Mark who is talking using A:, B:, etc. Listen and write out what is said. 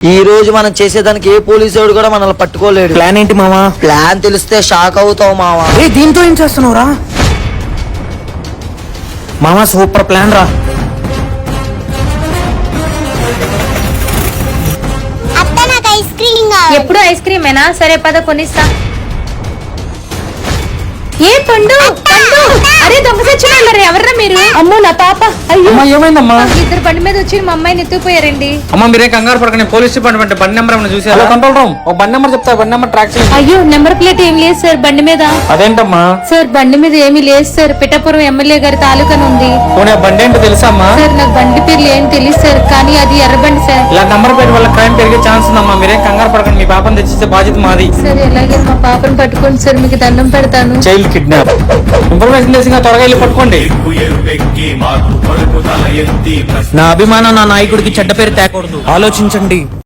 A: ఈ రోజు మనం చేసేదానికి ఏ పోలీసు కూడా మనల్ని పట్టుకోలేడు.
B: ప్లాన్ ఏంటి మావా?
A: ప్లాన్ తెలిస్తే షాక్ అవుతావు మావా.
B: దీంతో ఏం చేస్తున్నావురా మావా? సూపర్ ప్లాన్ రా.
C: ఎప్పుడు ఐస్ క్రీమేనా? సరే పద కొనిస్తా. ఏ పండు పండు, అరే దొంగ సచ్చినారు, ఎవర్రా మీరు? అమ్మో నా పాప. అయ్యో
B: ఏమైందమ్మా?
C: ఇద్దరు బండి మీద వచ్చి మా అమ్మాయిని ఎత్తుకుపోయారండి.
D: అమ్మ మీరేం కంగారు పడకండి, పోలీస్ డిపార్ట్మెంట్ బండి నెంబర్ ఏమైనా చూసారా?
B: కంట్రోల్ రూమ్ ఒక బండి నెంబర్ చెప్తా, బండి నెంబర్ ట్రాక్ చేయండి.
C: అయ్యో నెంబర్ ప్లేట్ ఏమి లేదు సార్ బండి మీద.
B: అదేంటమ్మా?
C: సార్ బండి మీద ఏమీ లేదు సార్, పిఠాపురం ఎమ్మెల్యే గారి తాలూకాని ఉంది.
B: పోనీ ఆ బండి ఏంటో తెలుసా అమ్మా?
C: సార్ నాకు బండి పేర్లు ఏం తెలియదు సార్, కానీ అది ఎర్రబండి సార్.
B: ఇలా నంబర్ ప్లేట్ వల్ల క్రైమ్ పెరిగే ఛాన్స్ ఉందమ్మా, మీరేం కంగారు పడకండి, మీ పాపని తెచ్చిస్తే బాధ్యత మాది.
C: సార్ ఎలాగే మా పాపను పట్టుకోండి సార్, మీకు దండం పెడతాను.
B: చైల్డ్ కిడ్నాప్ ఇన్ఫర్మేషన్ తెలిసి త్వరగా వెళ్ళి పట్టుకోండి. నా అభిమానం నా నాయకుడికి చెడ్డ పేరు తేకూడదు. ఆలోచించండి.